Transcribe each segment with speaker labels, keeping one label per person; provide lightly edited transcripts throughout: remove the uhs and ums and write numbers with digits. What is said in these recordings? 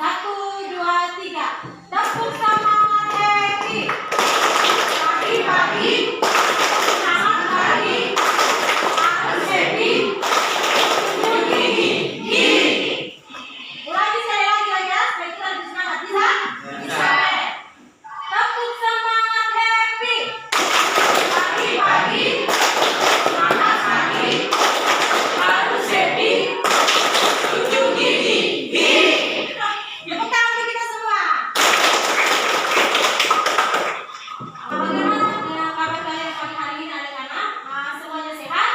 Speaker 1: 1, 2, 3. Tepuk semangat Happy. Pagi-pagi, selamat pagi. Harus happy. Tunjuk gigi. Ulangi sekali lagi ya, supaya kita lebih semangat. Bisa? Bisa. Tepuk semangat Happy. Pagi-pagi, selamat pagi. Harus happy. Tunjuk gigi. Tepuk tangan untuk kita semua. Bagaimana kabar kalian pagi hari ini anak-anak? Semuanya sehat?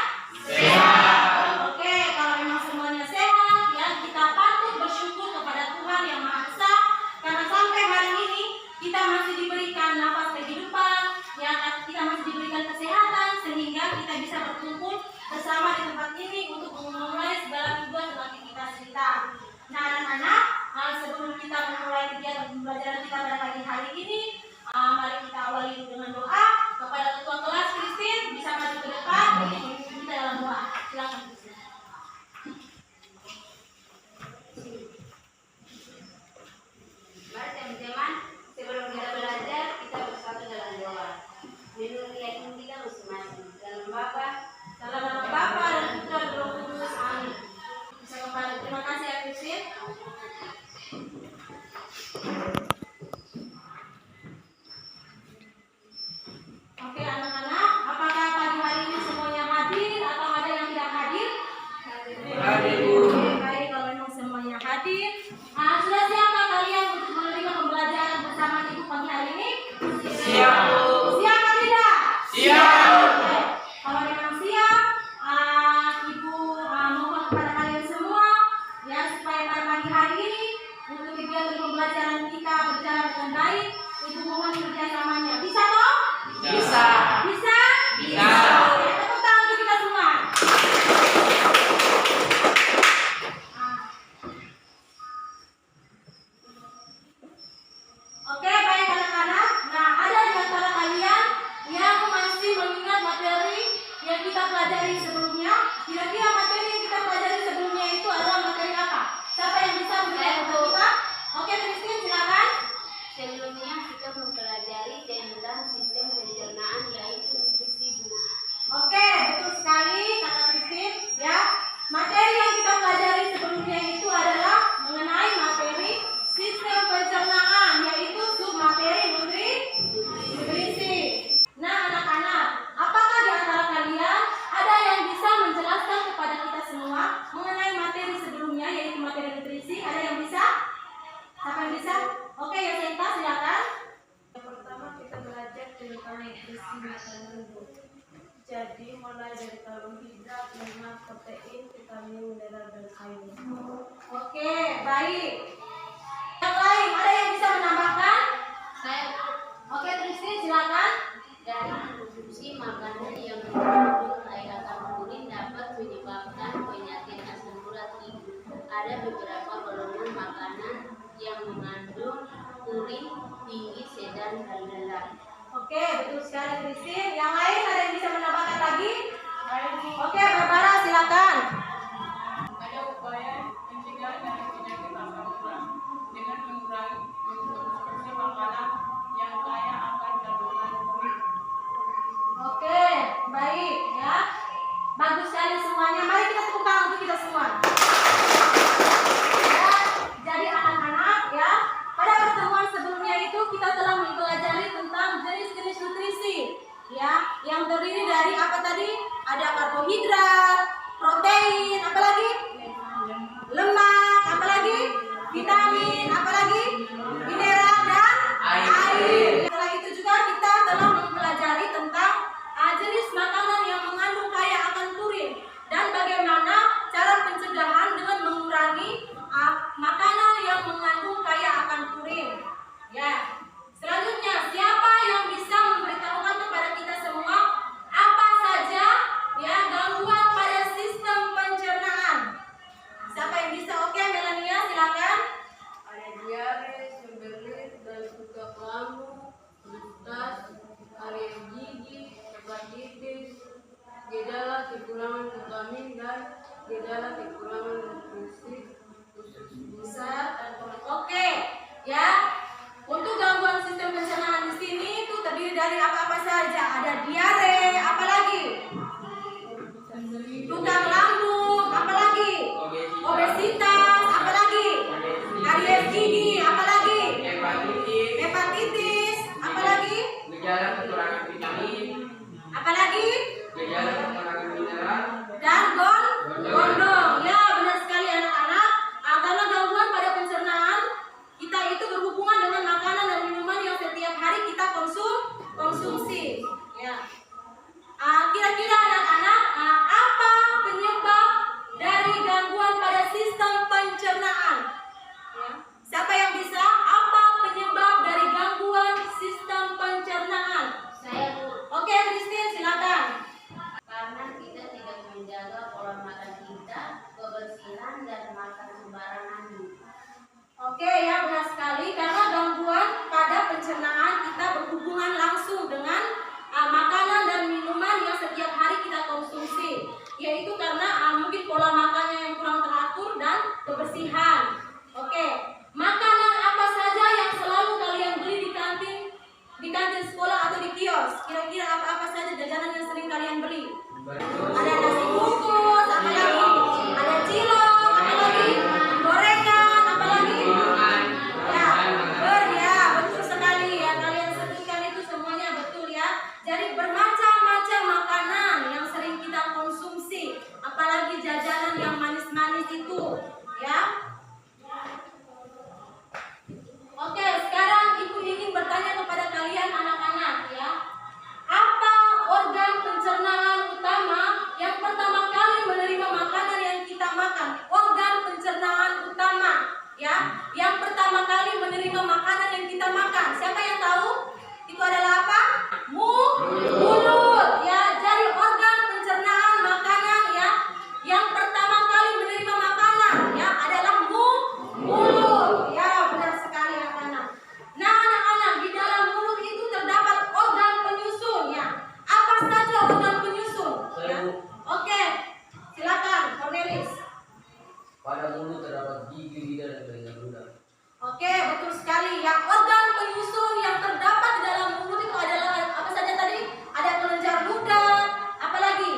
Speaker 1: Sehat. Oke, kalau memang semuanya sehat, ya kita patut bersyukur kepada Tuhan Yang Maha Esa karena sampai hari ini kita masih diberikan nafas kehidupan, ya kita masih diberikan kesehatan sehingga kita bisa berkumpul bersama di tempat ini untuk memulai segala tugas dan aktivitas kita. Nah anak-anak, sebelum kita memulai kegiatan pembelajaran kita pada pagi hari ini, mari kita awali dengan doa kepada ketua kelas Christine. Bisa maju ke depan untuk memimpin kita dalam doa. Silakan Christine.
Speaker 2: Mari teman-teman, sebelum kita belajar, kita bersatu dalam doa. Menurut keyakinan kita masing-masing. Dalam Bapa,
Speaker 1: Dalam nama Bapa dan Putra dan Roh Kudus. Amin. Bisa kembali. Terima kasih ya Christine. Oke anak-anak, apakah pagi hari ini semuanya hadir atau ada yang tidak hadir?
Speaker 3: Hadir.
Speaker 1: Oke, baik, kalau memang semuanya hadir. Sudah siapkah kalian untuk menerima pembelajaran bersama Ibu pagi hari ini?
Speaker 3: Siap.
Speaker 1: Siap atau tidak?
Speaker 3: Siap.
Speaker 1: Oke. Kalau memang siap, Ibu mohon kepada kalian semua ya supaya pada pagi hari ini untuk kegiatan pembelajaran kita berjalan dengan baik, Ibu mohon kerjasamanya. Bisa toh?
Speaker 3: Bisa.
Speaker 1: Bisa?
Speaker 3: Bisa.
Speaker 1: Oke, tepuk tangan untuk kita semua. Oke, baik anak-anak. Nah, ada di antara kalian yang masih mengingat materi yang kita pelajari sebelumnya? Kira-kira materi yang kita pelajari sebelumnya itu adalah materi apa? Siapa yang bisa memberikan kepada kita? Oke, Christine, silakan.
Speaker 2: sebelumnya kita mempelajari tentang sistem pencernaan yaitu nutrisi Bu.
Speaker 1: Oke, betul sekali kata Christine. Ya, materi yang kita pelajari sebelumnya itu adalah mengenai materi sistem pencernaan, yaitu submateri nutrisi. Nah, anak-anak, apakah di antara kalian ada yang bisa menjelaskan kepada kita semua mengenai materi sebelumnya, yaitu materi nutrisi? Ada yang bisa? Siapa yang bisa? Oke, Yosenta, silakan.
Speaker 4: Yang pertama kita belajar tentang nutrisi makanan Bu. Jadi mulai dari karbohidrat, lemak, protein, vitamin, mineral dan air.
Speaker 1: Oke, baik. Yang lain ada yang bisa menambahkan?
Speaker 2: Saya
Speaker 1: Oke, Christine, silakan.
Speaker 2: dari konsumsi makanan yang mengandung air akan urin dapat menyebabkan penyakit asam urat ibu. Ada beberapa golongan makanan yang mengandung urin tinggi, sedang, dan rendah.
Speaker 1: Oke, betul sekali Christine. Yang lain ada yang bisa menambahkan lagi? Oke, Barbara, silakan.
Speaker 5: Ada upaya pencegahan dari penyakit asam urat dengan mengurangi mengkonsumsi makanan yang kaya akan kandungan urin.
Speaker 1: Oke, baik ya. Bagus sekali semuanya. Mari kita tepuk tangan untuk kita semua. Ya, jadi anak-anak ya, pada pertemuan sebelumnya itu kita telah mempelajari tentang jenis-jenis nutrisi ya, yang terdiri dari apa tadi? Ada karbohidrat, protein, apa lagi? Lemak, apa lagi? Vitamin, apa lagi? Mineral dan air. Setelah itu juga kita telah mempelajari tentang jenis makanan yang mengandung kaya akan purin dan bagaimana cara pencegahan dengan mengurangi makanan yang mengandung kaya akan purin. Ya. Selanjutnya, siapa yang bisa memberitahukan kepada kita semua apa saja ya gangguan pada sistem pencernaan? Siapa yang bisa? Oke, Melania, silakan.
Speaker 2: Ada
Speaker 1: betul sekali. Yang organ penyusun yang terdapat di dalam mulut itu adalah apa saja tadi? Ada kelenjar ludah, apalagi?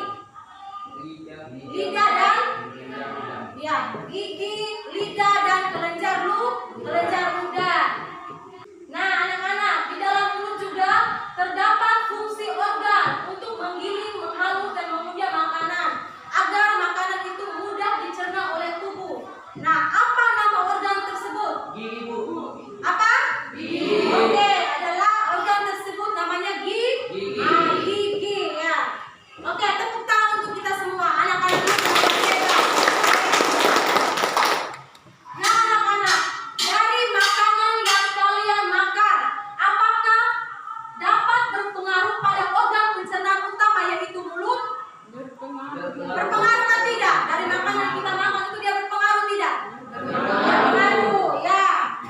Speaker 1: Lidah dan ya, gigi, lidah dan kelenjar ludah. Nah, anak-anak, di dalam mulut juga terdapat fungsi organ untuk menggiling, menghalus dan mengunyah makanan agar makanan itu mudah dicerna oleh tubuh. Nah, apa nama organ tersebut?
Speaker 3: Gigi, Bu.
Speaker 1: Apa?
Speaker 3: Gigi.
Speaker 1: Oke, adalah organ tersebut namanya
Speaker 3: Gigi.
Speaker 1: gigi ya. Oke, tepuk tangan untuk kita semua. Anak-anak ini sudah hebat. Nah, anak-anak, dari makanan yang kalian makan, apakah dapat berpengaruh pada organ pencernaan utama yaitu mulut? Berpengaruh kan tidak? Dari makanan yang kita makan itu dia berpengaruh tidak? Berpengaruh, ya.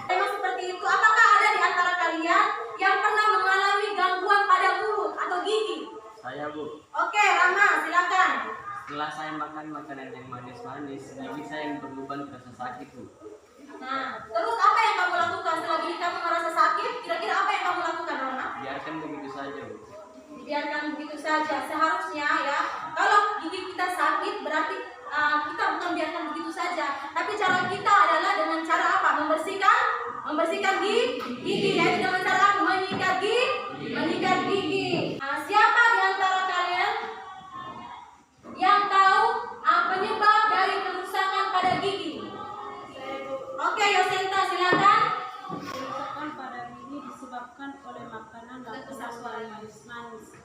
Speaker 1: Memang seperti itu. Apakah ada di antara kalian yang pernah mengalami gangguan pada mulut atau gigi?
Speaker 6: Saya, Bu.
Speaker 1: Oke, Rama, silakan.
Speaker 6: Setelah saya makan makanan yang manis-manis, gigi saya yang berlubang terasa sakit, Bu.
Speaker 1: Nah, terus apa yang kamu lakukan setelah gigi kamu merasa sakit? Kira-kira apa yang kamu lakukan, Rama?
Speaker 6: Biarkan begitu saja, Bu.
Speaker 1: Dibiarkan begitu saja. Seharusnya ya, kalau gigi kita sakit berarti kita bukan biarkan begitu saja, tapi cara kita adalah dengan cara apa? Membersihkan gigi, yaitu dengan cara apa? Menyikat gigi. Nah, siapa di antara kalian yang tahu penyebab dari kerusakan pada gigi? Oke, Yosenta, silakan.
Speaker 4: Kerusakan pada gigi disebabkan oleh makanan dan minuman manis-manis.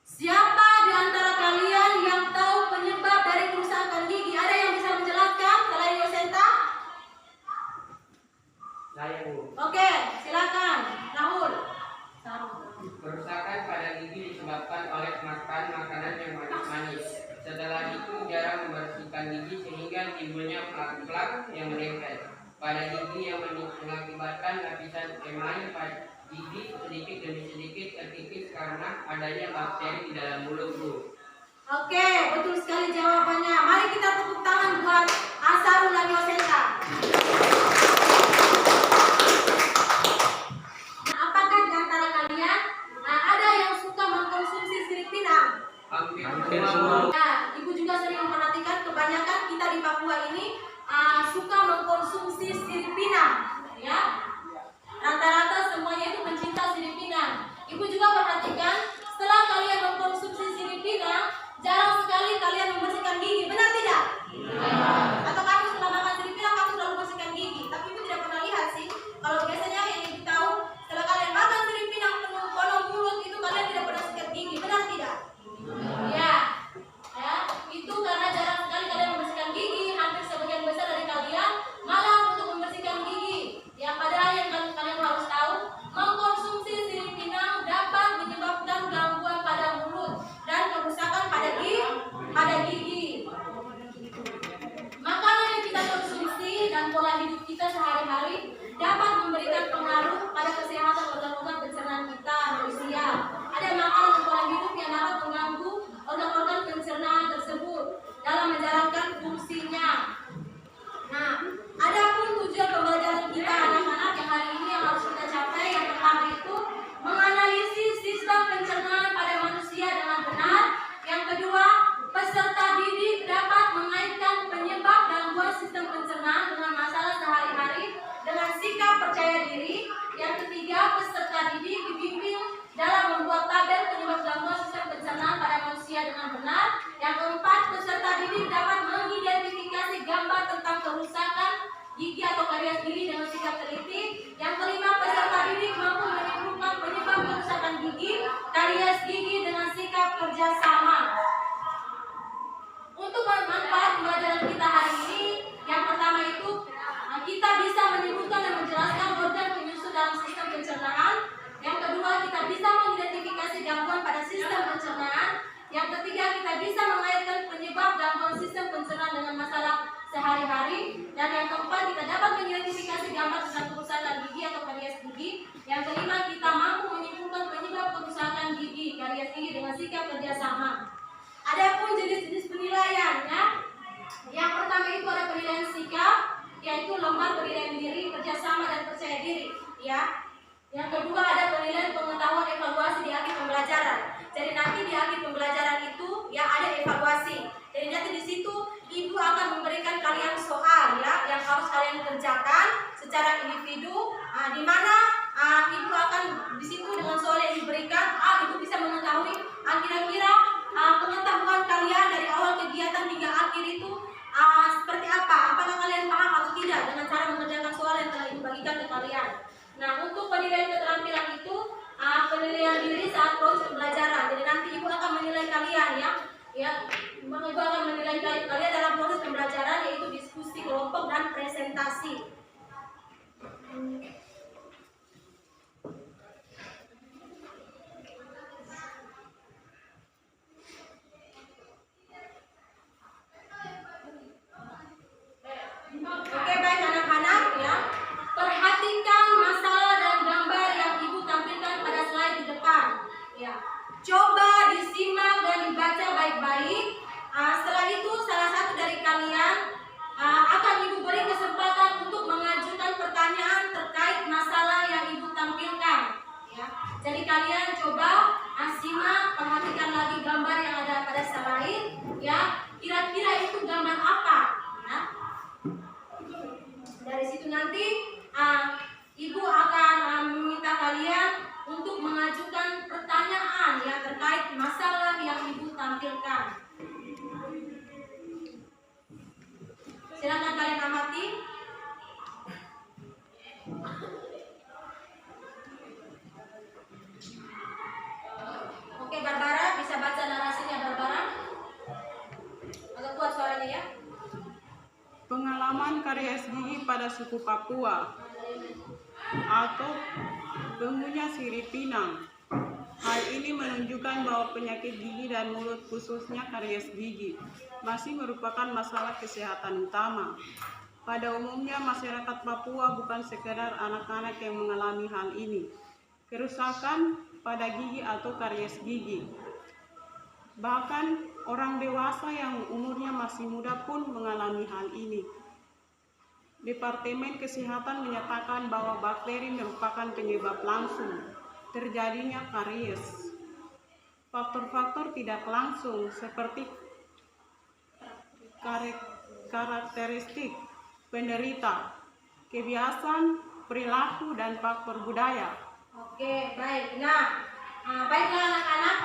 Speaker 1: Siapa di antara kalian yang tahu penyebab dari kerusakan gigi? Ada yang bisa menjelaskan selain Yosenta?
Speaker 3: Saya, Bu.
Speaker 1: Oke, silakan. Rahul.
Speaker 3: Kerusakan pada gigi disebabkan oleh makan makanan yang manis-manis. Setelah itu jarang membersihkan gigi sehingga timbulnya plak-plak yang menempel pada gigi yang mengakibatkan lapisan email pada gigi sedikit demi sedikit terkikis karena adanya bakteri di dalam mulut, Bu.
Speaker 1: Oke, betul sekali jawabannya. Mari kita tepuk tangan buat Asarul dan Yosenta. Nah, apakah di antara kalian ada yang suka mengkonsumsi sirip pinang?
Speaker 3: Hampir semua.
Speaker 1: Nah, Ibu juga sering memperhatikan kebanyakan kita di Papua ini suka mengkonsumsi sirip pinang, ya. Rata-rata semuanya itu pencinta sirip pinang. Ibu juga perhatikan setelah kalian mengkonsumsi sirip pinang, jarang sekali kalian membersihkan gigi, benar tidak? Atau kamu setelah makan sirip pinang kamu selalu membersihkan gigi? Tapi Ibu tidak pernah lihat sih. Kalau biasanya yang Ibu tahu setelah kalian makan sirip pinang penuh mulut itu kalian tidak pernah sikat gigi, benar tidak? Ya, itu karena jarang sekali kalian membersihkan gigi. Hampir sebagian besar dari kalian malah untuk membersihkan gigi. Ya, padahal yang kalian harus tahu, mengkonsumsi sirip pinang dapat menyebabkan gangguan pada mulut dan kerusakan pada gigi. Makanan yang kita konsumsi dan pola hidup kita sehari-hari dapat memberikan pengaruh pada kesehatan organ-organ pencernaan kita manusia. Ada makanan dan pola hidup yang dapat mengganggu organ-organ pencernaan tersebut dalam menjalankan fungsinya. Nah, adapun tujuan pembelajaran kita anak-anak yang hari ini yang harus kita capai, yang pertama itu menganalisis sistem pencernaan pada manusia dengan benar. Yang kedua, peserta didik dapat mengaitkan penyebab gangguan sistem pencernaan dengan masalah sehari-hari dengan sikap percaya diri. Yang ketiga, peserta didik dibimbing dalam membuat tabel penyebab gangguan sistem pencernaan pada manusia dengan benar. Yang keempat, peserta didik dapat mengidentifikasi gambar tentang kerusakan gigi atau karies gigi dengan sikap teliti. Yang kelima, peserta didik mampu menyimpulkan penyebab kerusakan gigi, karies gigi dengan sikap kerjasama. Untuk manfaat pembelajaran kita hari ini, yang pertama itu kita bisa menyebutkan dan menjelaskan organ penyusun dalam sistem pencernaan. Yang kedua, kita bisa mengidentifikasi gangguan pada sistem pencernaan. Yang ketiga, kita bisa mengaitkan penyebab gangguan sistem pencernaan dengan masalah sehari-hari. Dan yang keempat, kita dapat mengidentifikasi gambar tentang kerusakan gigi atau karies gigi. Yang kelima, kita mampu menyimpulkan penyebab kerusakan gigi, karies gigi dengan sikap kerjasama. Adapun jenis-jenis penilaian, ya. Yang pertama itu ada penilaian sikap, yaitu lembar penilaian diri, kerjasama dan diri, ya. Yang kedua ada penilaian pengetahuan evaluasi di akhir pembelajaran. Jadi nanti di akhir pembelajaran itu ya ada evaluasi. Jadi nanti di situ ibu akan memberikan kalian soal ya yang harus kalian kerjakan secara individu. Di mana ibu akan di situ dengan soal yang diberikan, ibu bisa mengetahui kira-kira pengetahuan kalian dari awal kegiatan hingga akhir itu seperti apa. Apakah kalian paham atau tidak dengan cara mengerjakan soal yang telah ibu bagikan ke kalian. Nah, untuk penilaian keterampilan itu penilaian diri saat proses pembelajaran. Jadi nanti ibu akan menilai kalian ya, ibu akan menilai kalian dalam proses pembelajaran yaitu diskusi kelompok dan presentasi. Oke, baik anak-anak ya. Perhatikan masalah dan gambar yang ibu tampilkan pada slide di depan. Ya, coba disimak dan dibaca baik-baik. Setelah itu salah satu dari kalian akan ibu beri kesempatan untuk mengajukan pertanyaan terkait masalah yang ibu tampilkan. Ya, jadi kalian coba simak, perhatikan lagi gambar yang ada pada slide. Ya, kira-kira itu gambar apa? Ya. Dari situ nanti ibu akan meminta kalian untuk mengajukan pertanyaan ya terkait masalah yang ibu tampilkan. Silakan kalian amati. Oke, Barbara bisa baca narasinya, Barbara. Agak kuat suaranya ya.
Speaker 5: Pengalaman karies gigi pada suku Papua atau pengunyah sirip Pinang. Hal ini menunjukkan bahwa penyakit gigi dan mulut khususnya karies gigi masih merupakan masalah kesehatan utama. Pada umumnya masyarakat Papua bukan sekedar anak-anak yang mengalami hal ini. Kerusakan pada gigi atau karies gigi. Bahkan orang dewasa yang umurnya masih muda pun mengalami hal ini. Departemen Kesehatan menyatakan bahwa bakteri merupakan penyebab langsung terjadinya karies. Faktor-faktor tidak langsung seperti karakteristik penderita, kebiasaan, perilaku, dan faktor budaya.
Speaker 1: Oke, baik. Nah, baiklah anak-anak.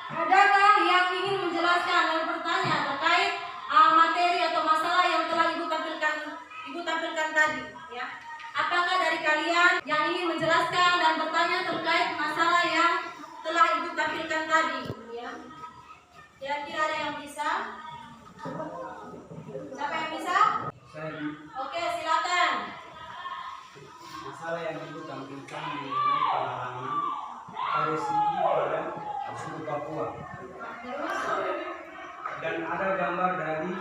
Speaker 1: Adakah yang ingin menjelaskan dan bertanya terkait materi atau masalah yang telah ibu tampilkan tadi? Ya, apakah dari kalian yang ingin menjelaskan dan bertanya terkait masalah yang telah ibu tampilkan tadi? Ya, kira-kira ada yang bisa? Siapa yang bisa?
Speaker 6: Saya
Speaker 1: Oke, silakan.
Speaker 7: Masalah yang ibu tampilkan mengenai pengalaman karies gigi pada suku Papua. Dan ada gambar dari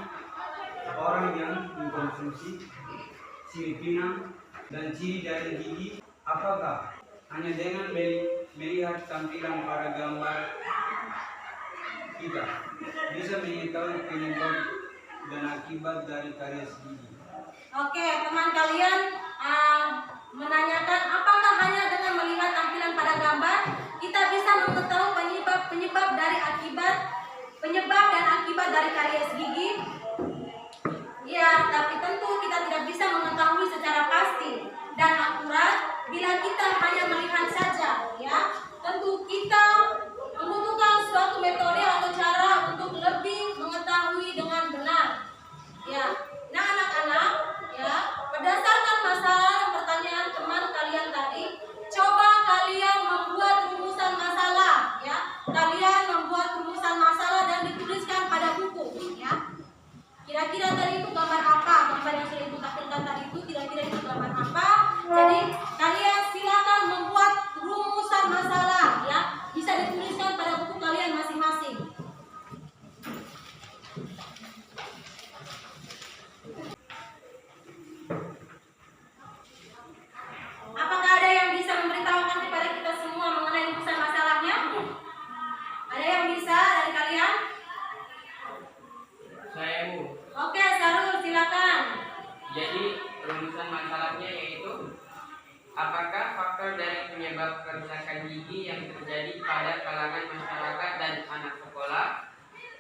Speaker 7: orang yang mengkonsumsi sirip Pinang dan ciri dari gigi. Apakah hanya dengan melihat tampilan pada gambar kita bisa mengetahui penyebab dan akibat dari karies gigi?
Speaker 1: Oke, teman kalian menanyakan apakah hanya dengan melihat tampilan pada gambar kita bisa mengetahui penyebab dan akibat dari karies gigi? Ya, tapi tentu kita tidak bisa mengetahui secara pasti dan akurat bila kita hanya melihat saja, ya. Tentu kita membutuhkan suatu metode atau cara untuk lebih mengetahui dengan benar. Ya. Nah, anak-anak, ya, berdasarkan masalah dan pertanyaan teman kalian tadi, coba kalian membuat rumusan masalah, ya. Kalian membuat rumusan masalah dan dituliskan pada buku, ya. Kira-kira tadi itu gambar apa? Gambar yang sudah ibu tampilkan tadi itu kira-kira itu gambar apa? Jadi kalian silakan membuat rumusan masalah, ya. Bisa
Speaker 3: Apakah faktor dari penyebab kerusakan gigi yang terjadi pada kalangan masyarakat dan anak sekolah?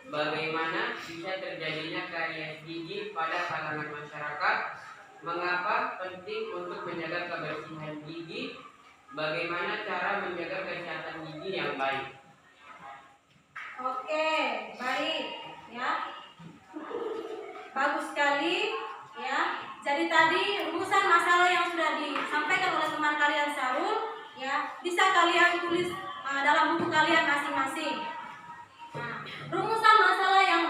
Speaker 3: Bagaimana bisa terjadinya karies gigi pada kalangan masyarakat? Mengapa penting untuk menjaga kebersihan gigi? Bagaimana cara menjaga kesehatan gigi yang baik?
Speaker 1: Oke, baik ya. Bagus sekali ya. Jadi tadi rumusan masalah yang sudah disampaikan oleh teman kalian Sarul ya, bisa kalian tulis dalam buku kalian masing-masing. Nah, rumusan masalah yang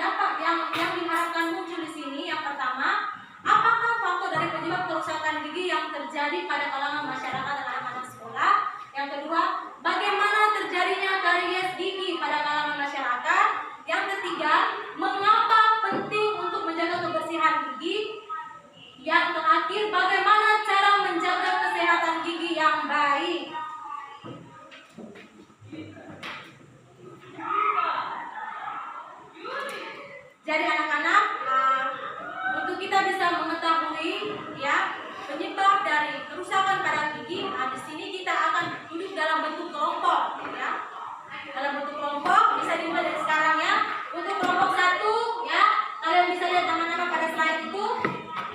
Speaker 1: diharapkan muncul di sini yang pertama, apakah faktor dari penyebab kerusakan gigi yang terjadi pada kalangan masyarakat dan anak-anak sekolah? Yang kedua, bagaimana terjadinya karies gigi pada kalangan masyarakat? Yang ketiga, mengapa penting untuk menjaga kebersihan gigi? Yang terakhir, bagaimana cara menjaga kesehatan gigi yang baik? Jadi anak-anak, untuk kita bisa mengetahui ya penyebab dari kerusakan pada gigi, di sini kita akan duduk dalam bentuk kelompok ya. Dalam bentuk kelompok bisa dimulai dari sekarang ya. Untuk kelompok 1 ya, kalian bisa lihat nama-nama pada slide itu.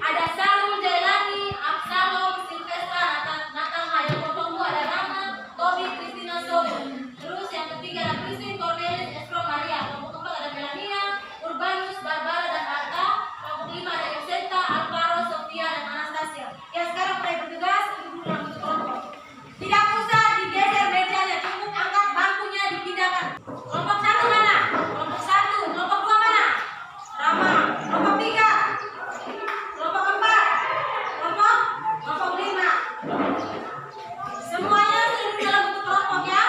Speaker 1: Ada Sarul, Jailani, Absalom, Silvesta, Nathan, yang kelompok 2 ada Rama, Tobi, Kristina, Sobun. Terus yang ketiga ada Christine, Cornelis, Estro, Maria. Kelompok 4 ada Melania, Urbanus, Barbara, dan Arta. Kelompok 5 ada Yosenta, Alvaro, Sofia, dan Anastasia. Ya, sekarang mulai bertugas untuk duduk dalam bentuk kelompok. Tidak usah digeser mejanya, cukup angkat bangkunya dipindahkan. Kelompok 1 mana? Kelompok 1. Kelompok 2 mana? Rama. Kelompok 3. Kelompok 4. Kelompok 5. Semuanya sudah dalam bentuk kelompok ya.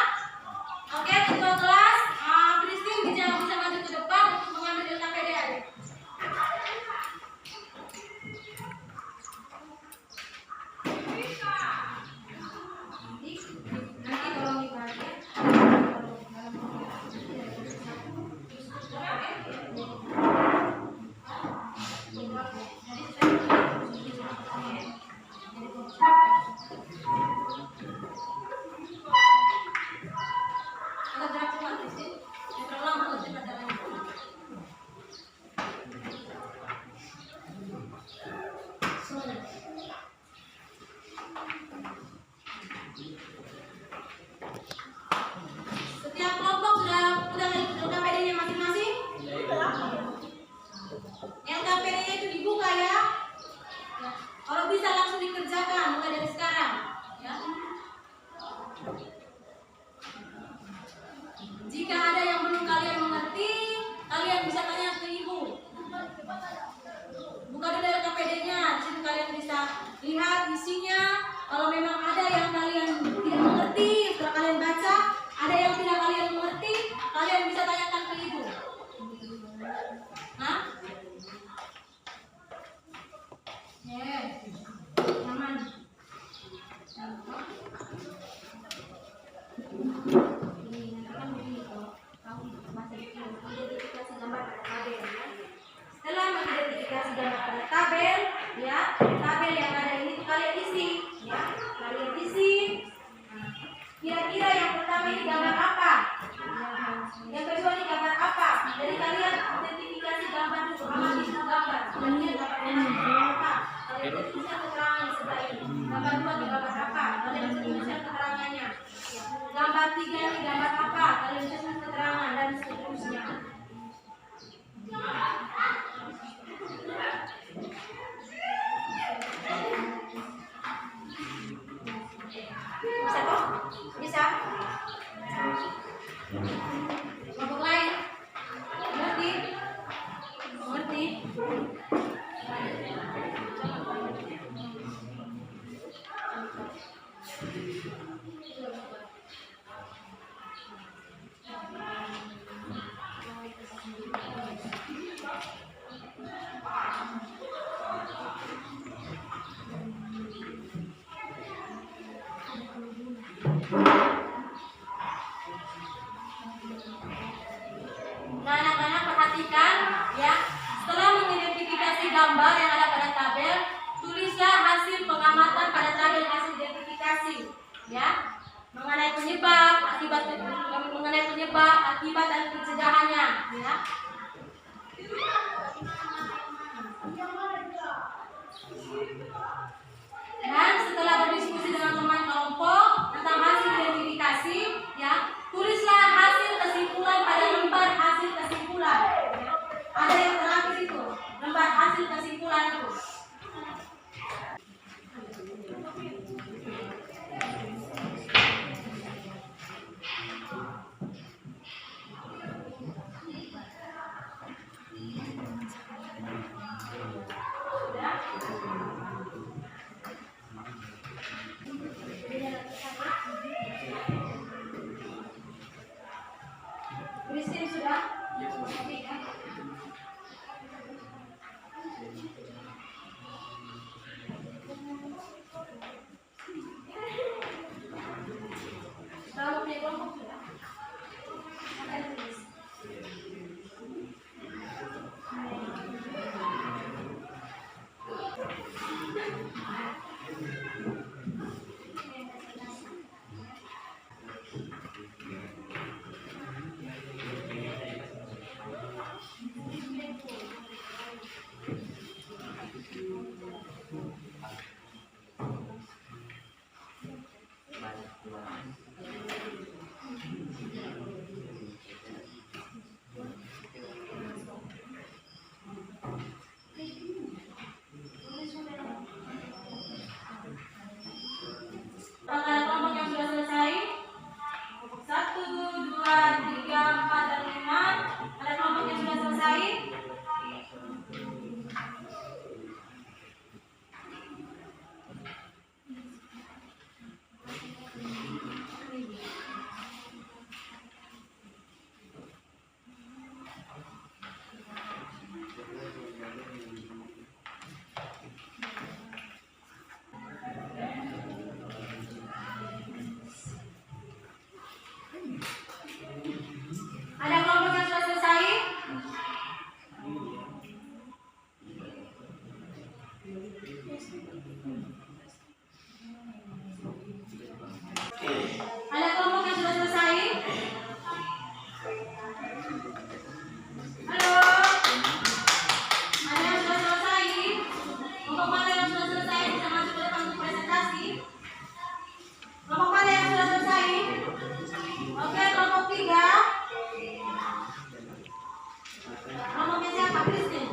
Speaker 1: Oke, ketua kelas, Christine bisa maju ke depan untuk mengambil LKPD adik. Nanti tolong dibaca. Setiap kelompok sudah LKPD-nya masing-masing? LKPD-nya itu dibuka ya. Kalau bisa langsung dikerjakan mulai dari sekarang ya. Jika ada yang belum kalian mengerti, kalian bisa tanya ke ibu. Buka dulu LKPD-nya, di situ kalian bisa lihat isinya. Kalau memang ada yang kalian tidak mengerti, setelah kalian baca, ada yang tidak kalian mengerti, kalian bisa tanyakan ke ibu. Hah? Nyaman. Setelah mengidentifikasi gambar pada tabel, ya, tabel yang ada ini kalian isi, ya, kalian isi. Kira-kira yang pertama ini gambar apa? Yang kedua ini gambar apa? Jadi kalian identifikasi gambar dulu, amati semua gambar. Kalian gambar apa? Kalian tuliskan keterangan sebelah ini. Gambar 2 ini gambar apa? Kalian bisa tuliskan keterangannya. Gambar 3 ini gambar apa? Kalian bisa tuliskan keterangan dan seterusnya. Bisa kok? Bisa? Kelompok lain? Ngerti? Ngerti? Nah, anak-anak perhatikan ya. Setelah mengidentifikasi gambar yang ada pada tabel, tulislah hasil pengamatan pada tabel hasil identifikasi. penyebab, akibat dan pencegahannya, ya. Dan setelah berdiskusi dengan teman kelompok tentang hasil identifikasi, ya, tulislah hasil kesimpulan pada lembar hasil kesimpulan. Ya. Ada yang terakhir itu, lembar hasil kesimpulan itu. Christine sudah? Oke, ya. Kalau punya kelompok sudah? Apa yang tulis? Ada kelompok yang sudah selesai? Kelompok 1, 2, 3, 4, dan 5. Ada kelompok yang sudah selesai? Ada kelompok yang sudah selesai? Ada kelompok yang sudah selesai? Halo? Ada yang sudah selesai? Kelompok mana yang sudah selesai? Bisa masuk ke depan untuk presentasi. Kelompok mana yang sudah selesai? Oke, kelompok 3. Kelompoknya siapa? Christine?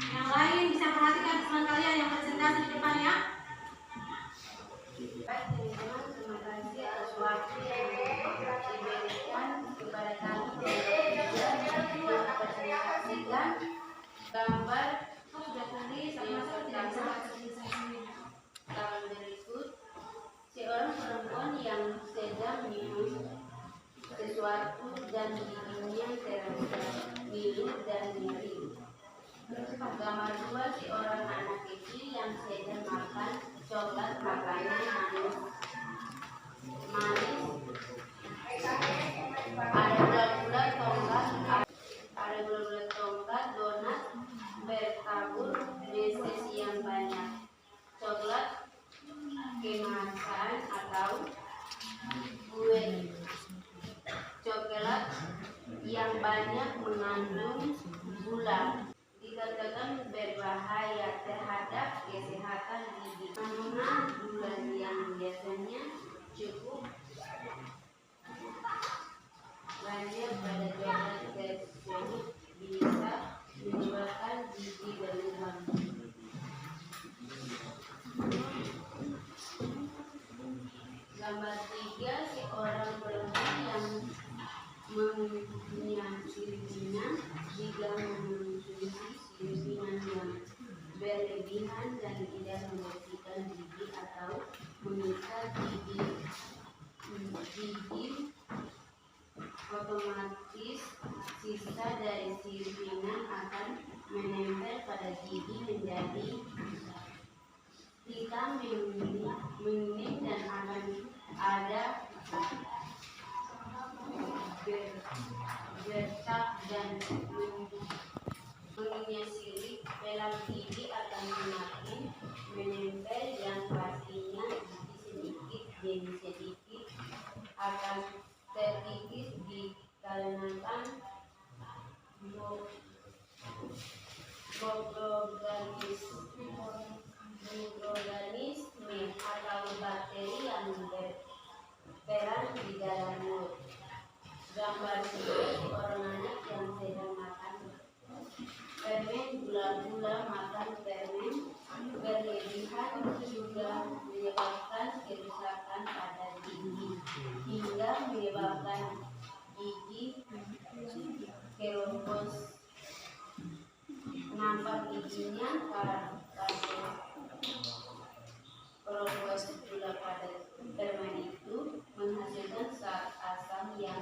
Speaker 1: Yang lain bisa perhatikan teman kalian yang presentasi di depan, ya.
Speaker 2: Baik teman-teman, terima kasih atas waktu yang diberikan kepada kami untuk mempresentasikan gambar
Speaker 1: Sudah tulis, tapi masa tidak bisa baca tulisannya?
Speaker 2: tahun berikut. Seorang perempuan yang sedang minum sesuatu dan giginya terasa ngilu dan nyeri. Gambar 2, seorang anak kecil yang sedang makan coklat makanan manis. Ada bulat-bulat tongkat, donat bertabur meses yang banyak, coklat kemasan atau kue coklat yang banyak mengandung gula. Dikatakan berbahaya terhadap kesehatan gigi. Kandungan gula yang biasanya cukup banyak pada coklat tersebut bisa menyebabkan gigi berlubang. Gambar 3, seorang perempuan yang mengunyah siripina jika mengonsumsi siripina yang berlebihan dan tidak membersihkan gigi atau mengikat gigi, otomatis sisa dari siripina akan menempel pada gigi menjadi Kita menginginkan dan akan ada gertak dan menyiasiri dalam gigi akan semakin menempel yang pastinya gigi sedikit demi sedikit akan terkikis dikarenakan mikroorganisme atau bakteri yang berperan di dalam mulut. Gambar seperti orang anak yang sedang makan permen gula-gula. Makan permen berlebihan juga menyebabkan kerusakan pada gigi hingga menyebabkan gigi keropos. Nampak giginya keropos gula pada permen itu menghasilkan zat asam yang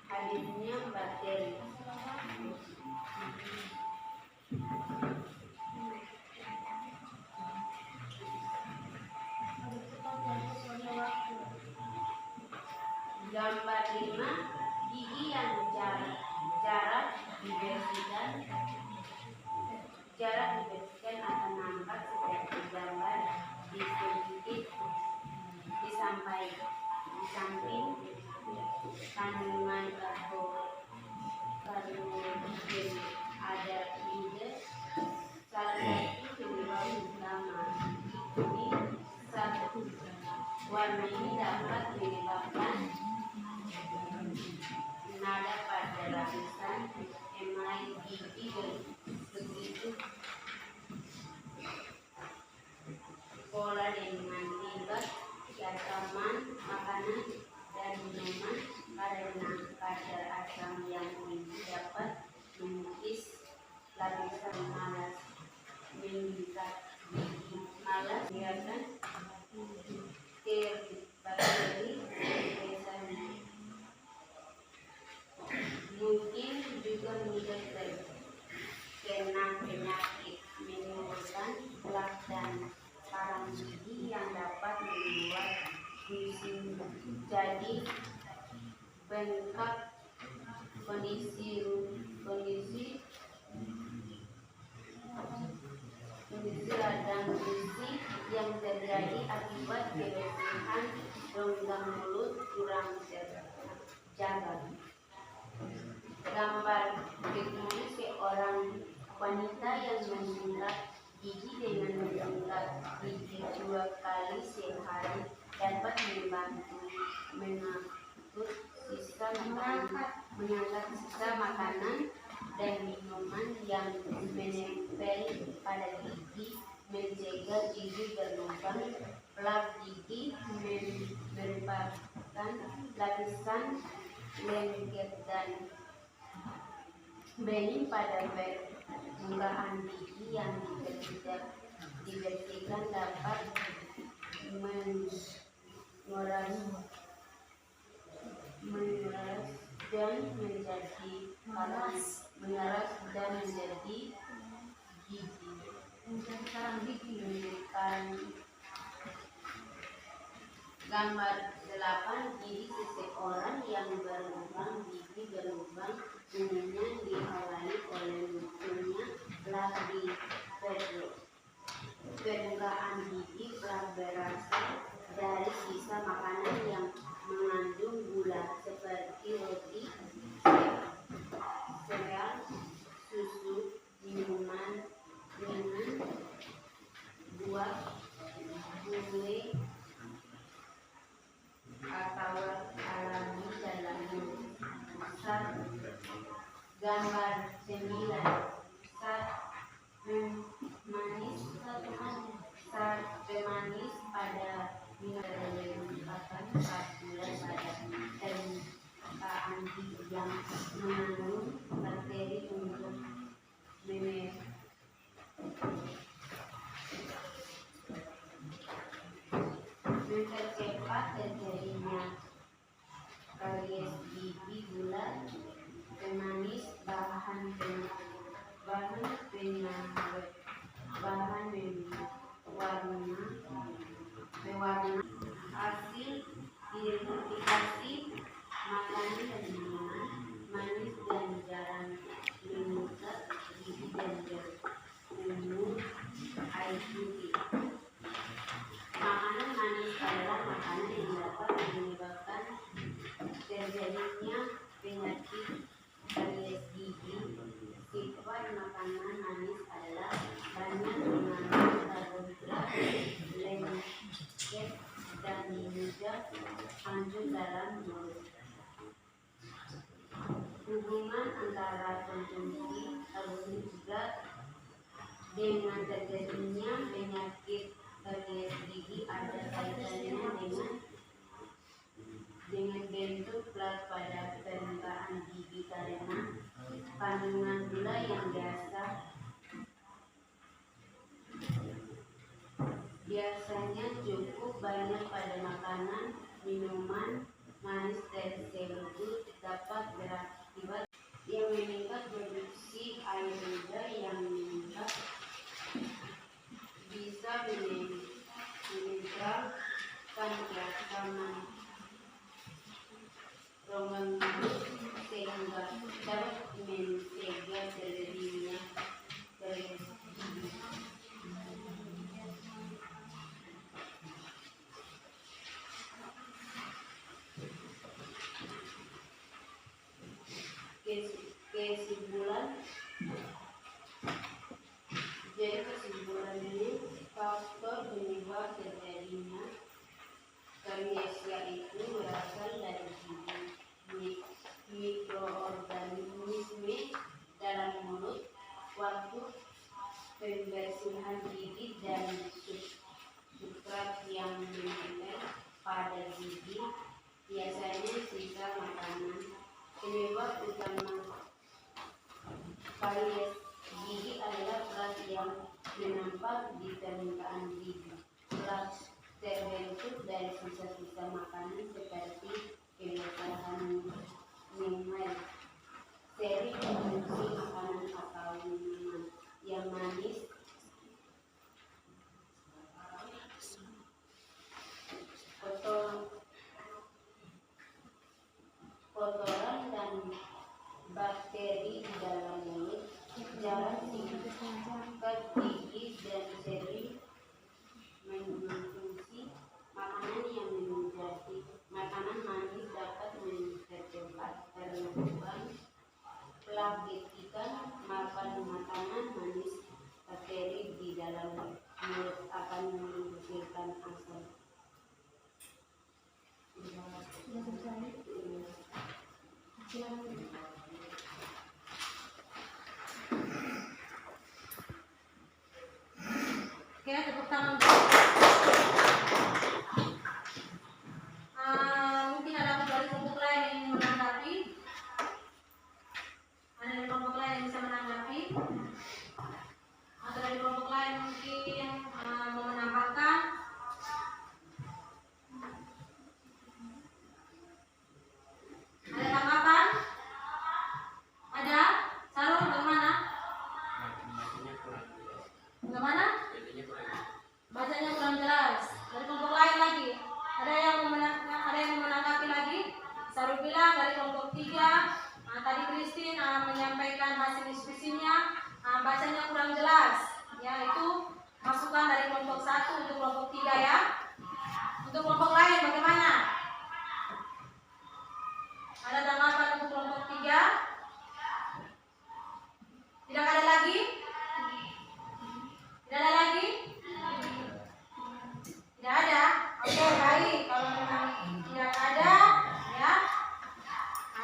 Speaker 2: hadirnya bakteri. Gambar 5, gigi yang jarak dibersihkan akan nampak seperti gambar di samping kandungan karbonhidrat ada juga salah satu penyebab utama. Warna ini dapat menyebabkan nada pada lapisan emai gigi begitu pola dengan tingkat keasaman makanan dan minuman karena kadar asam yang tinggi dapat mengikis lapisan malas mengikat gigi. Malas biarkan ke bakteri biasanya mungkin juga mudah terkena penyakit menimbulkan plak dan sarang gigi yang dapat membuat gusi jadi bengkak. Kondisi radang gusi yang terjadi akibat kebersihan rongga mulut kurang terjaga. Gambar berikutnya seorang wanita yang menyikat gigi dengan menyikat gigi 2 kali sehari dapat membantu mengangkat sisa makanan dan minuman yang menempel pada gigi, mencegah gigi berlubang. Plak gigi merupakan lapisan lengket dan bening pada permukaan gigi yang dibersihkan dapat mengeras dan menjadi gigi. Gambar 8, gigi seseorang yang berlubang. Gigi berlubang umumnya diawali oleh munculnya plak di permukaan gigi. Plak berasal dari sisa makanan yang mengandung gula seperti roti, sereal, susu, minuman, buah, gulai, atau alami dalam mulut. Gambar 9, saat pemanis pada merupakan gula pada permukaan gigi yang mengandung bakteri untuk mempercepat terjadinya karies gigi. Gula pemanis, bahan pewarna, hasil identifikasi makanan dan minuman, manis dan garam, penyukat, gigi dan umur, air putih. Makanan manis adalah makanan yang dapat menyebabkan terjadinya penyakit karies gigi. Sifat makanan manis adalah banyak mengandung karbohidrat, lengket, dan mudah hancur dalam mulut. Hubungan antara konsumsi karbohidrat dengan terjadinya penyakit karies gigi ada kaitannya dengan bentuk plak pada permukaan gigi karena kandungan gula yang biasanya cukup banyak pada makanan, minuman manis tersebut dapat berakibat yang meningkat produksi air liur yang meningkat bisa menetralkan rongga mulut sehingga dapat mencegah terjadinya karies gigi. Kesimpulan ini faktor penyebab terjadinya karies yaitu berasal dari mikroorganisme dalam mulut waktu pembersihan gigi dan substrat yang menempel pada gigi, biasanya sisa makanan. Penyebab utama karies gigi adalah plak yang menempel di permukaan gigi. Plak terbentuk dari sisa-sisa makanan seperti pemecah memel, sering konsumsi makanan atau minuman yang manis, kotoran dan bakteri di dalam mulut, jarang sikat gigi, dan sering mengkonsumsi makanan yang menjadi makanan manis dapat menyebabkan plak ketika makan makanan manis. Bakteri di dalam mulut akan menghasilkan asam.
Speaker 1: Oke, tepuk tangan. Mungkin ada dari kelompok lain yang ingin menanggapi. Ada dari kelompok lain yang bisa menanggapi. Atau dari kelompok lain mungkin mau menambahkan. Ada tanggapan? Ada? Sarul, bagaimana? Bagaimana? Bacanya kurang jelas. Dari kelompok lain lagi. Ada yang menanggapi lagi? Sarul bilang dari kelompok 3. Tadi Christine menyampaikan hasil diskusinya. Bacanya kurang jelas. Ya, itu masukan dari kelompok 1 untuk kelompok 3 ya. Untuk kelompok lain bagaimana? Ada tanggapan untuk kelompok 3? Tidak ada lagi? Tidak ada lagi? Tidak ada? Oke, baik. Kalau memang tidak ada, ya.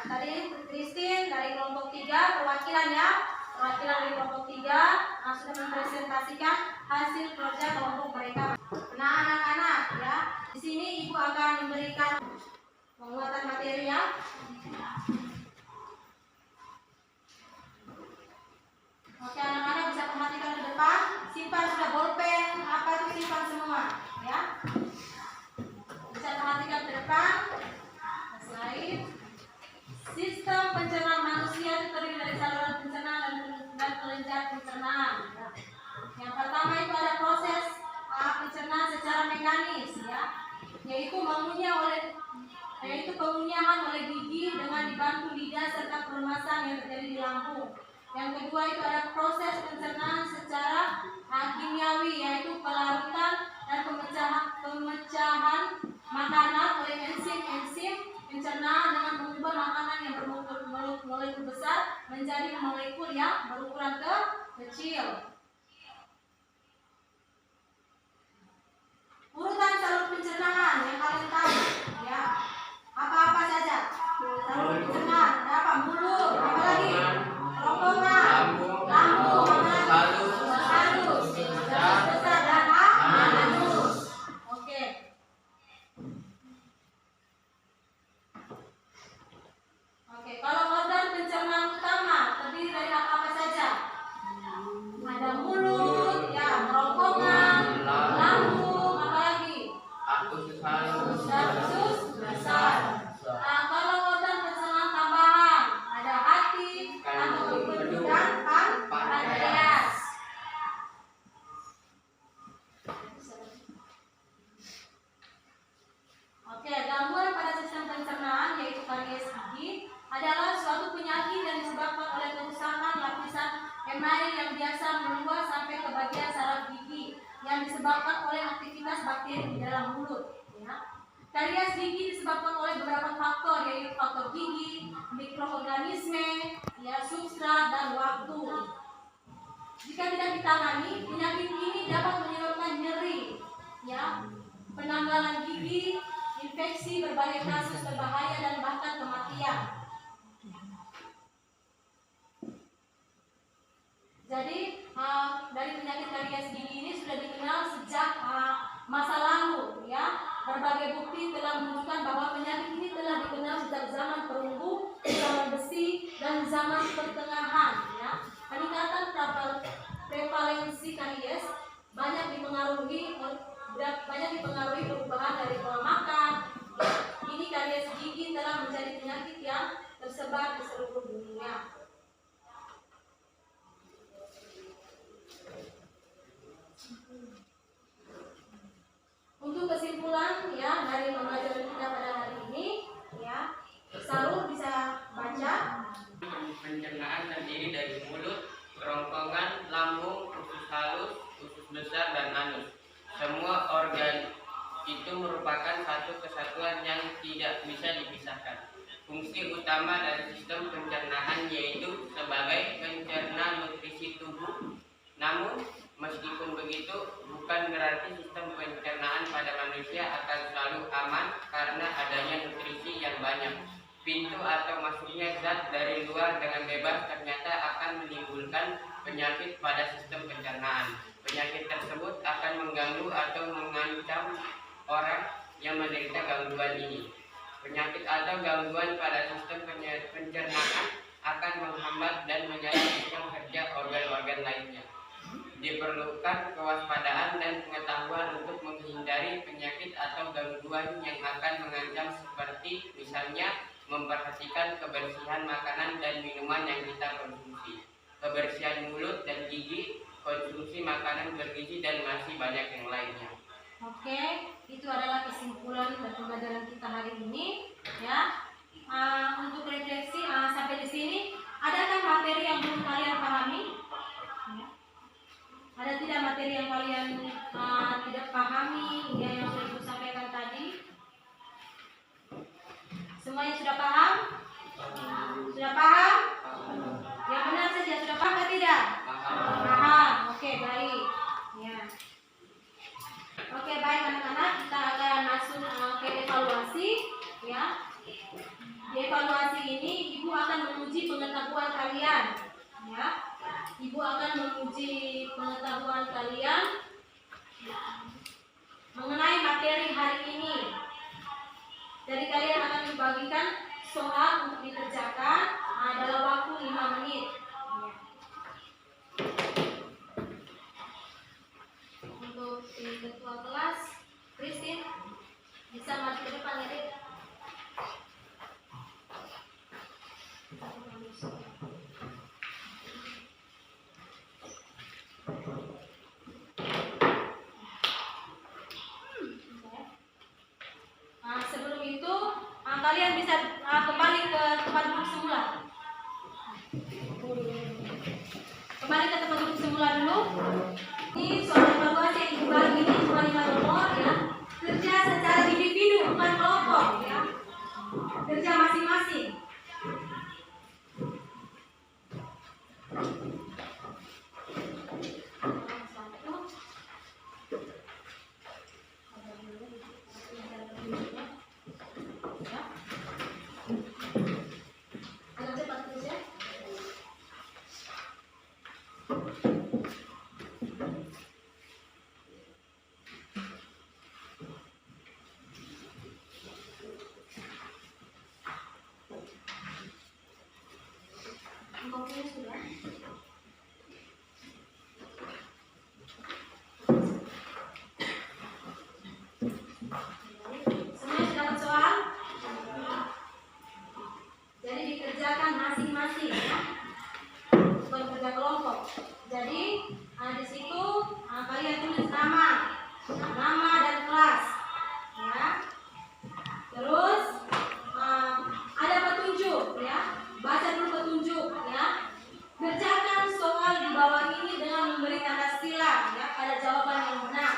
Speaker 1: Tadi Christine dari kelompok 3 perwakilan ya. Perwakilan dari kelompok 3 sudah mempresentasikan hasil kerja kelompok mereka. Nah, anak-anak ya, di sini Ibu akan memberikan penguatan materi ya. Oke, anak-anak bisa perhatikan ke depan. Simpan sudah bolpen, apa itu simpan semua ya. Bisa perhatikan ke depan. Slide. Sistem pencernaan manusia yaitu pengunyahan oleh gigi dengan dibantu lidah serta peremasan yang terjadi di lambung. Yang kedua itu ada proses pencernaan secara kimiawi, yaitu pelarutan dan pemecahan makanan oleh enzim pencernaan dengan mengubah makanan yang bermolekul besar menjadi molekul yang berukuran kecil. Urutan saluran pencernaan yang kalian tahu, ya. Apa-apa saja. Saluran pencernaan, ada apa? Mulut, apa lagi? Kerongkongan, lambung, halus, besar dan halus. Oke. Oke, kalau organ pencernaan utama terdiri dari apa saja? Ada mulut, ya, kerongkongan, lambung, apa lagi? Dan usus besar. Nah, kalau organ pencernaan tambahan ada hati, atau empedu dan pankreas. Oke, gangguan pada sistem pencernaan yaitu karies gigi adalah suatu penyakit yang disebabkan oleh kerusakan lapisan email yang biasa meluas sampai ke bagian saraf gigi yang disebabkan oleh aktivitas bakteri di dalam mulut. Ya. Karies gigi disebabkan oleh beberapa faktor, yaitu faktor gigi, mikroorganisme, ya, substrat, dan waktu. Jika tidak ditangani, penyakit ini dapat menyebabkan nyeri, ya, penanggalan gigi, infeksi, berbagai kasus berbahaya, dan bahkan kematian. Jadi dari penyakit karies gigi ini sudah dikenal sejak masa lalu, ya. Berbagai bukti telah menunjukkan bahwa penyakit ini telah dikenal sejak zaman perunggu, zaman besi, dan zaman pertengahan. Ya. Peningkatan prevalensi karies banyak dipengaruhi perubahan dari pola makan. Ini karies gigi telah menjadi penyakit yang tersebar di seluruh dunia. Untuk kesimpulan, ya, dari pembelajaran kita pada hari ini, ya, Sarul bisa baca.
Speaker 3: Pencernaan terdiri dari mulut, kerongkongan, lambung, usus halus, usus besar, dan anus. Semua organ itu merupakan satu kesatuan yang tidak bisa dipisahkan. Fungsi utama dari sistem pencernaan yaitu sebagai pencerna nutrisi tubuh. Namun, meskipun begitu, bukan berarti sistem pencernaan pada manusia akan selalu aman karena adanya nutrisi yang banyak. Pintu atau masuknya zat dari luar dengan bebas ternyata akan menimbulkan penyakit pada sistem pencernaan. Penyakit tersebut akan mengganggu atau mengancam orang yang menderita gangguan ini. Penyakit atau gangguan pada sistem pencernaan akan menghambat dan menyalahi kerja organ-organ lainnya. Diperlukan kewaspadaan dan pengetahuan untuk menghindari penyakit atau gangguan yang akan mengancam, seperti misalnya memperhatikan kebersihan makanan dan minuman yang kita konsumsi, kebersihan mulut dan gigi, konsumsi makanan bergizi, dan masih banyak yang lainnya.
Speaker 1: Oke, itu adalah kesimpulan dari pembelajaran kita hari ini. Ya, untuk refleksi sampai di sini, adakah materi yang belum kalian pahami? Ya. Ada tidak materi yang kalian tidak pahami yang sudah Ibu sampaikan tadi? Semuanya sudah paham? Sudah paham? Yang benar saja, sudah paham atau tidak? Paham. Oke, baik. Ya. Oke, baik anak-anak, kita akan masuk ke evaluasi, ya. Di evaluasi ini Ibu akan menguji pengetahuan kalian, ya. Ibu akan menguji pengetahuan kalian mengenai materi hari ini. Jadi kalian akan dibagikan soal untuk dikerjakan dalam waktu 5 menit. Untuk ketua kelas, Christine, bisa maju ke depan ya, Dik? Kembali ke tempat duduk semula dulu. Ini soal evaluasi yang dibagi ini cuma 5 nomor ya. Kerja secara individu bukan kelompok ya. Kerja masing-masing. Agak cepat terus ya. Kopinya sudah. Semuanya sudah dapat soal? Jadi dikerjakan masing-masing ya. Bukan kerja kelompok. Jadi di situ kalian tulis nama dan kelas ya. Terus ada petunjuk ya. Baca dulu petunjuk ya. Kerjakan soal di bawah ini dengan memberi tanda silang ya pada jawaban yang benar.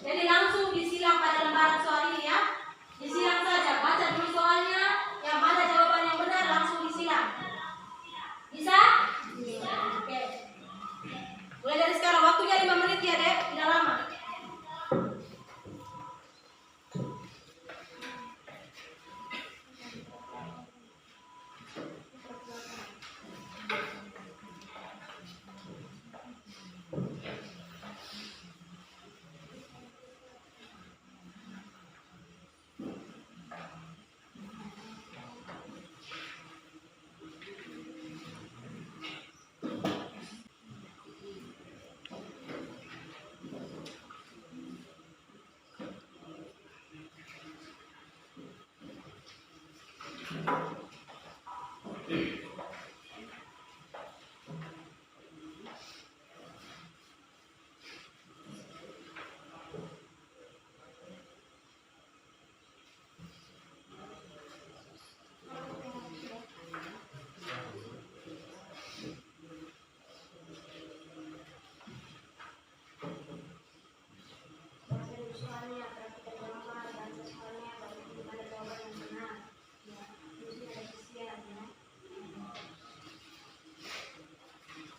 Speaker 1: Jadi langsung disilang pada lembaran soal ini ya. Disilang saja, baca dulu soalnya, yang mana jawaban yang benar langsung disilang. Bisa? Bisa. Oke. Mulai dari sekarang, waktunya 5 menit ya Dek, tidak lama.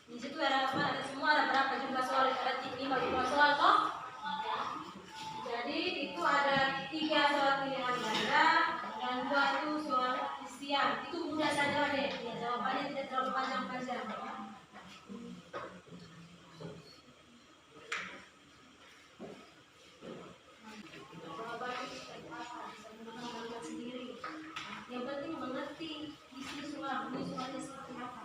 Speaker 1: Di situ ada semua, ada berapa jumlah soal, ada 5 jumlah soal toh? Ya. Jadi itu ada 3 soal pilihan ganda dan 2 itu soal isian. Itu mudah saja deh, ya, jawabannya tidak terlalu panjang-panjang. Ya. Jawabannya seperti apa? Bisa menentukan sendiri. Yang penting mengerti isi soal, bunyi soalnya seperti apa.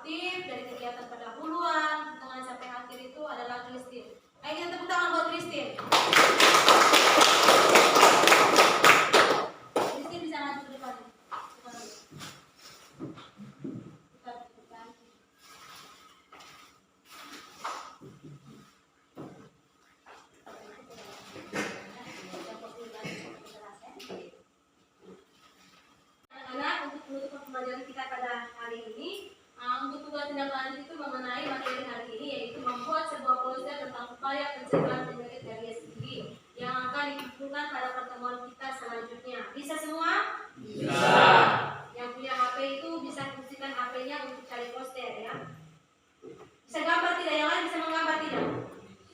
Speaker 1: aktif dari kegiatan pendahuluan dengan sampai akhir itu adalah Christine. Ayo kita tepuk tangan buat Christine. Christine bisa maju ke depan. Anak-anak, untuk penutup pembelajaran kita pada hari ini, untuk tugas tindak lanjut itu mengenai materi hari ini, yaitu membuat sebuah poster tentang upaya pencegahan penyakit karies gigi yang akan dikumpulkan pada pertemuan kita selanjutnya. Bisa semua? Bisa. Yang punya HP itu bisa fungsikan HP-nya untuk cari poster ya. Bisa gambar tidak? Yang lain bisa menggambar tidak?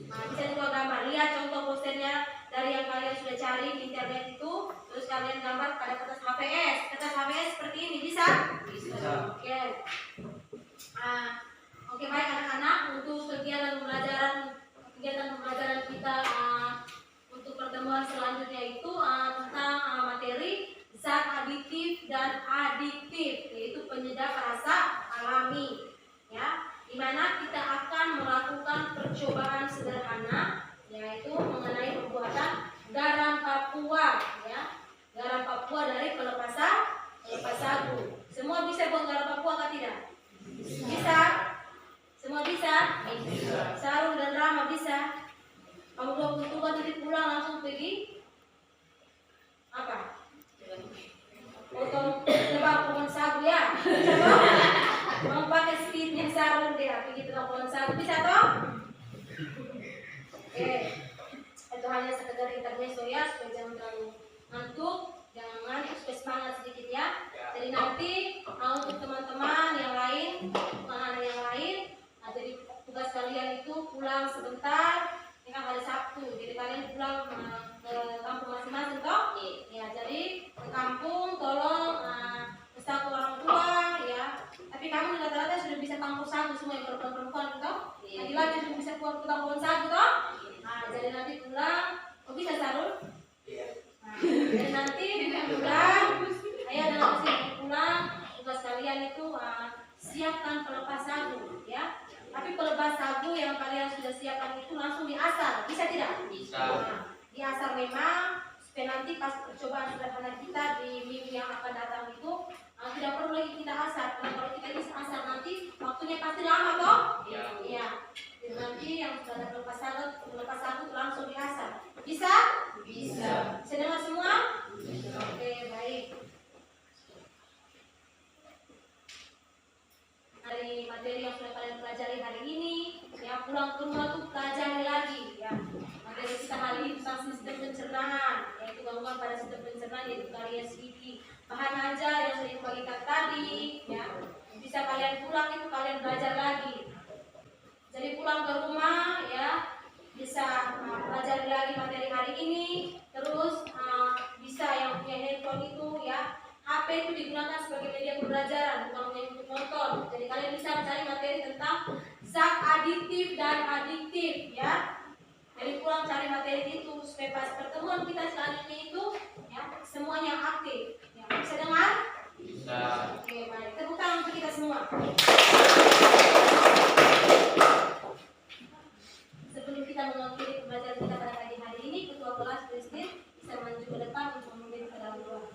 Speaker 1: Nah, bisa juga gambar. Lihat contoh posternya dari yang kalian sudah cari di internet itu, terus kalian gambar pada kertas HVS. Kertas HVS seperti ini, bisa? Bisa. Oke. Oke, baik anak-anak, untuk kegiatan pembelajaran kita untuk pertemuan selanjutnya itu tentang materi zat aditif dan adiktif, yaitu penyedap rasa alami ya, di mana kita akan melakukan percobaan sederhana, yaitu mengenai pembuatan garam Papua ya, garam Papua dari pelepas sagu. Semua bisa buat garam Papua atau tidak? Bisa? Semua bisa? Bisa. Sarul dan Rama bisa? Kamu 20 tugas nanti pulang langsung pergi apa? Potong tebak pohon sagu ya? Bisa toh? Mau pakai speednya Sarul dia pergi tebak pohon sagu, bisa toh? Oke, itu hanya sekedar intermezzo ya, supaya jangan terlalu ngantuk, jangan ngantuk, supaya semangat sedikit ya. Jadi nanti untuk teman-teman yang lain, anak-anak yang lain, jadi tugas kalian itu pulang sebentar. Ini kan hari Sabtu, jadi kalian pulang ke kampung masing-masing toh? Ya, jadi ke kampung tolong pesan ke orang tua ya. Tapi kamu rata-rata sudah bisa tampung sagu semua yang perempuan toh? Lagi lagi sudah bisa buat tampung sagu toh? Jadi nanti pulang, bisa Sarul? Nah, jadi nanti pulang, ayo dalam sini pulang, tugas kalian itu siapkan pelepas sagu ya. Tapi pelepas sagu yang kalian sudah siapkan itu langsung diasar, bisa tidak?
Speaker 3: Bisa.
Speaker 1: Diasar memang, supaya nanti pas percobaan sederhana kita di minggu yang akan datang itu tidak perlu lagi kita asar. Karena kalau kita bisa asar nanti waktunya pasti lama toh? Iya. Jadi nanti yang sudah ada pelepas sagu langsung diasar. Bisa? Bisa. Bisa dengar semua? Bisa. Oke, baik. Dari materi yang sudah kalian pelajari hari ini, ya pulang ke rumah tuh pelajari lagi ya. Materi kita hari ini tentang sistem pencernaan, yaitu gabungan pada sistem pencernaan yaitu karies gigi. Bahan ajar yang sudah dibagikan tadi, ya bisa kalian pulang itu kalian belajar lagi. Jadi pulang ke rumah ya bisa pelajari lagi materi hari ini, terus bisa yang punya handphone itu ya. HP itu digunakan sebagai media pembelajaran, bukan hanya untuk nonton. Jadi kalian bisa mencari materi tentang zat aditif dan adiktif ya. Jadi pulang cari materi itu supaya pas pertemuan kita selanjutnya itu ya semuanya aktif. Ya, bisa dengar?
Speaker 3: Bisa.
Speaker 1: Oke, baik. Tepuk tangan untuk kita semua. Sebelum kita mengakhiri pembelajaran kita pada pagi hari ini, Ketua Kelas Christine bisa maju ke depan untuk memimpin pendahuluan.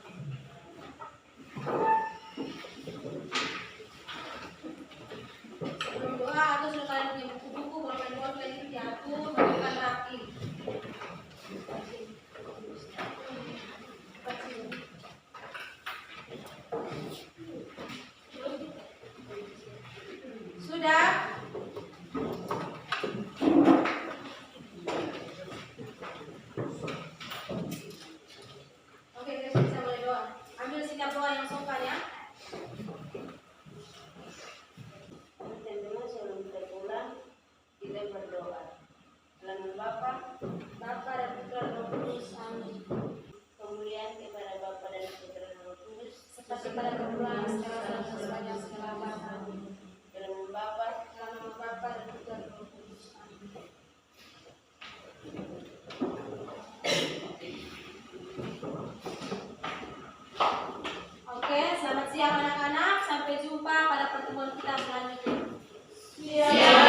Speaker 1: Sebelum doa atau sudah kalian punya buku-buku bolpen itu diatur dengan rapi. Sudah? Oke, kita bisa mulai doa. Ambil sikap doa yang sopan ya.
Speaker 2: Teman-teman sebelum kita pulang, kita berdoa. Dalam Bapa
Speaker 1: dan Putra dan Roh Kudus. Amin.
Speaker 2: kemuliaan kepada Bapa dan Putra dan Roh Kudus,
Speaker 1: Seperti pada permulaan, sekarang dan sepanjang segala masa.
Speaker 2: dalam Bapa
Speaker 1: Dalam nama Bapa dan Putra dan Roh Kudus. Amin. Oke, selamat siang anak-anak. Sampai sampai jumpa pada pertemuan kita selanjutnya.
Speaker 4: Siap.